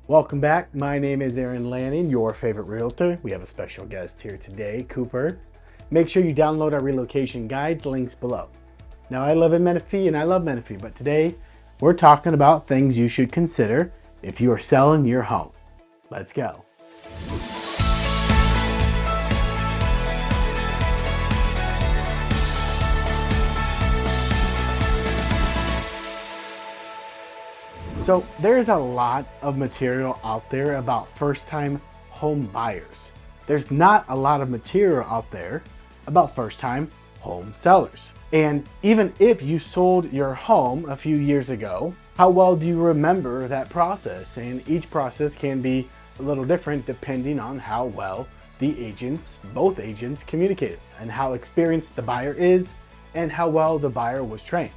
Welcome back. My name is Lanning, your favorite realtor. We have a special guest here today, Cooper. Make sure you download our relocation guides, links below. Now, I live in Menifee and I love Menifee, but today we're talking about things you should consider if you are selling your home. Let's go. So there's a lot of material out there about first-time home buyers. There's not a lot of material out there about first-time home sellers. And even if you sold your home a few years ago, how well do you remember that process? And each process can be a little different depending on how well the agents, both agents, communicated and how experienced the buyer is and how well the buyer was trained.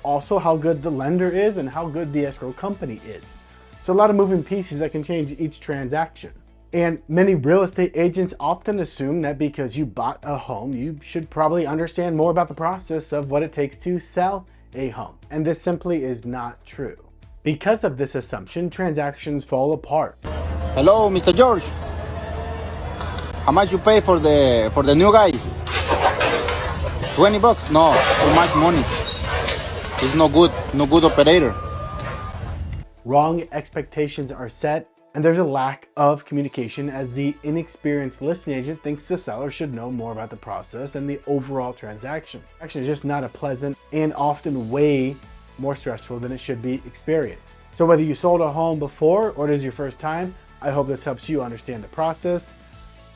Also, how good the lender is and how good the escrow company is. So a lot of moving pieces that can change each transaction. And many real estate agents often assume that because you bought a home, you should probably understand more about the process of what it takes to sell a home. And this simply is not true. Because of this assumption, transactions fall apart. Hello, Mr. George. How much you pay for the new guy? 20 bucks? No, too much money. He's no good operator. Wrong expectations are set, and there's a lack of communication as the inexperienced listing agent thinks the seller should know more about the process and the overall transaction. Actually, it's just not a pleasant and often way more stressful than it should be experienced. So whether you sold a home before or it is your first time, I hope this helps you understand the process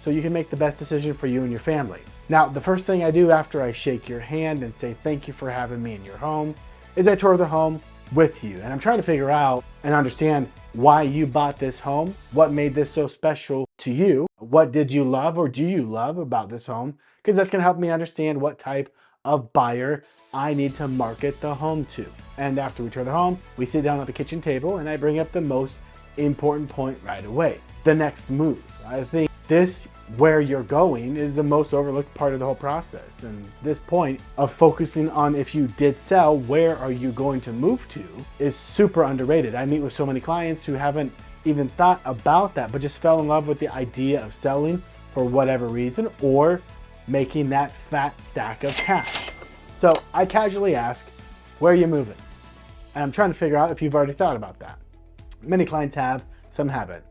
so you can make the best decision for you and your family. Now, the first thing I do after I shake your hand and say thank you for having me in your home is I tour the home with you. And I'm trying to figure out and understand why you bought this home, what made this so special to you, what did you love or do you love about this home, because that's gonna help me understand what type of buyer I need to market the home to. And after we tour the home, we sit down at the kitchen table and I bring up the most important point right away, the next move. I think this where you're going is the most overlooked part of the whole process. And this point of focusing on if you did sell, where are you going to move to is super underrated. I meet with so many clients who haven't even thought about that, but just fell in love with the idea of selling for whatever reason or making that fat stack of cash. So I casually ask, where are you moving? And I'm trying to figure out if you've already thought about that. Many clients have, some haven't.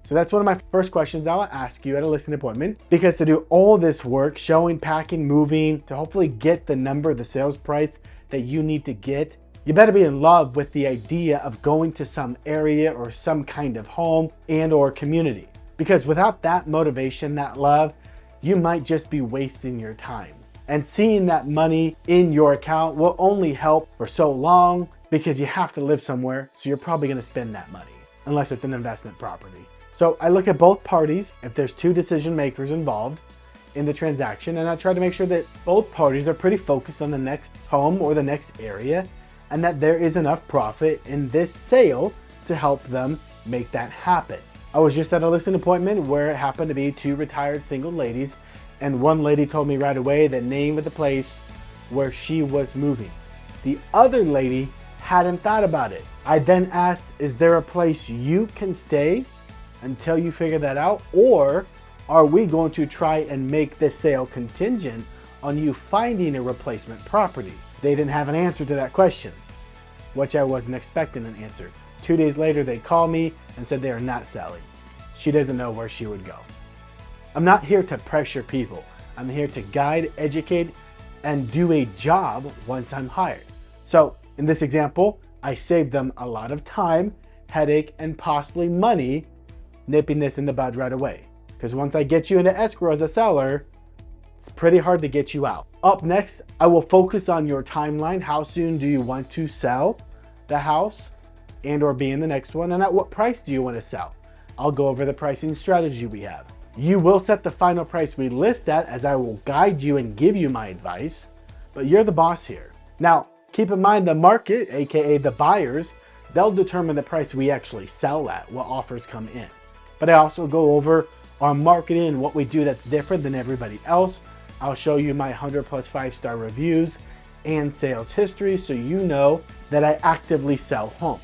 So that's one of my first questions I'll ask you at a listing appointment, because to do all this work, showing, packing, moving, to hopefully get the number, the sales price that you need to get, you better be in love with the idea of going to some area or some kind of home and or community. Because without that motivation, that love, you might just be wasting your time. And seeing that money in your account will only help for so long because you have to live somewhere, so you're probably gonna spend that money, unless it's an investment property. So I look at both parties, if there's two decision makers involved in the transaction, and I try to make sure that both parties are pretty focused on the next home or the next area, and that there is enough profit in this sale to help them make that happen. I was just at a listing appointment where it happened to be two retired single ladies, and one lady told me right away the name of the place where she was moving. The other lady hadn't thought about it. I then asked, is there a place you can stay until you figure that out, or are we going to try and make this sale contingent on you finding a replacement property? They didn't have an answer to that question, which I wasn't expecting an answer. 2 days later, they called me and said they are not selling. She doesn't know where she would go. I'm not here to pressure people. I'm here to guide, educate, and do a job once I'm hired. So in this example, I saved them a lot of time, headache, and possibly money nipping this in the bud right away. Because once I get you into escrow as a seller, it's pretty hard to get you out. Up next, I will focus on your timeline. How soon do you want to sell the house and or be in the next one? And at what price do you want to sell? I'll go over the pricing strategy we have. You will set the final price we list at, as I will guide you and give you my advice, but you're the boss here. Now, keep in mind the market, AKA the buyers, they'll determine the price we actually sell at, what offers come in. But I also go over our marketing and what we do that's different than everybody else. I'll show you my 100+ 5-star reviews and sales history so you know that I actively sell homes.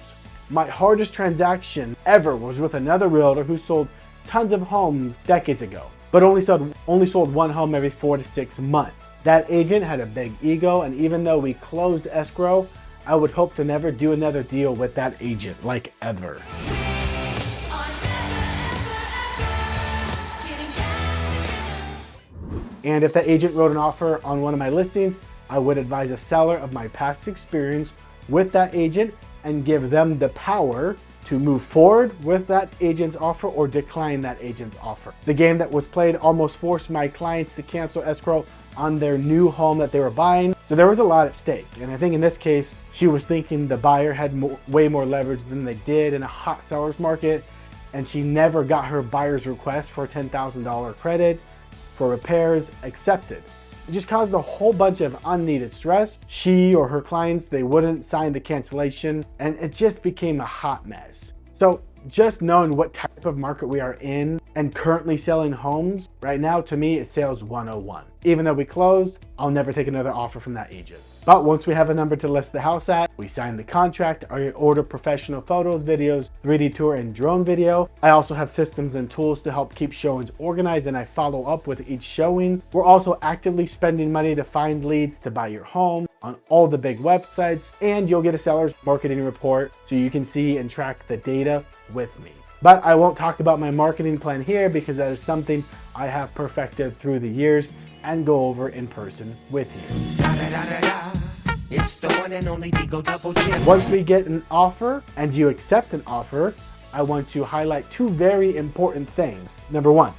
My hardest transaction ever was with another realtor who sold tons of homes decades ago, but only sold one home every 4 to 6 months. That agent had a big ego, and even though we closed escrow, I would hope to never do another deal with that agent, like ever. And if that agent wrote an offer on one of my listings, I would advise a seller of my past experience with that agent and give them the power to move forward with that agent's offer or decline that agent's offer. The game that was played almost forced my clients to cancel escrow on their new home that they were buying. So there was a lot at stake. And I think in this case, she was thinking the buyer had way more leverage than they did in a hot seller's market. And she never got her buyer's request for a $10,000 credit for repairs accepted. It just caused a whole bunch of unneeded stress. She or her clients, they wouldn't sign the cancellation, and it just became a hot mess. So just knowing what type of market we are in and currently selling homes right now, to me, it's sales 101. Even though we closed, I'll never take another offer from that agent. But once we have a number to list the house at, we sign the contract, I order professional photos, videos, 3D tour, and drone video. I also have systems and tools to help keep showings organized, and I follow up with each showing. We're also actively spending money to find leads to buy your home on all the big websites, and you'll get a seller's marketing report so you can see and track the data with me. But I won't talk about my marketing plan here because that is something I have perfected through the years and go over in person with you. It's the one and only Digo Double G. Once we get an offer and you accept an offer, I want to highlight two very important things. Number one,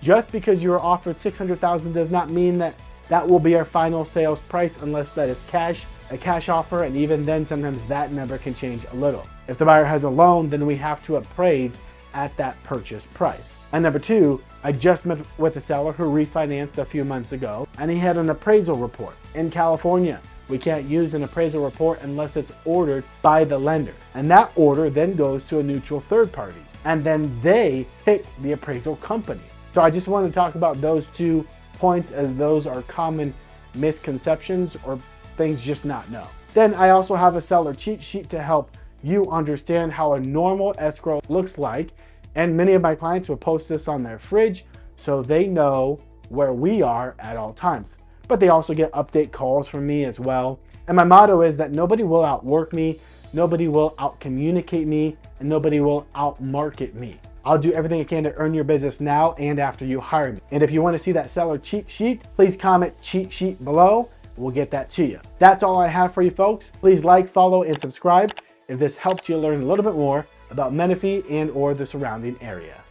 just because you are offered $600,000 does not mean that that will be our final sales price unless that is a cash offer, and even then sometimes that number can change a little. If the buyer has a loan, then we have to appraise at that purchase price. And number two, I just met with a seller who refinanced a few months ago, and he had an appraisal report. In California, we can't use an appraisal report unless it's ordered by the lender. And that order then goes to a neutral third party, and then they pick the appraisal company. So I just want to talk about those 2 points, as those are common misconceptions or things just not know. Then I also have a seller cheat sheet to help you understand how a normal escrow looks like, and many of my clients will post this on their fridge so they know where we are at all times. But they also get update calls from me as well. And my motto is that nobody will outwork me, nobody will outcommunicate me, and nobody will outmarket me. I'll do everything I can to earn your business now and after you hire me. And if you want to see that seller cheat sheet, please comment cheat sheet below. We'll get that to you. That's all I have for you folks. Please like, follow, and subscribe if this helped you learn a little bit more about Menifee and or the surrounding area.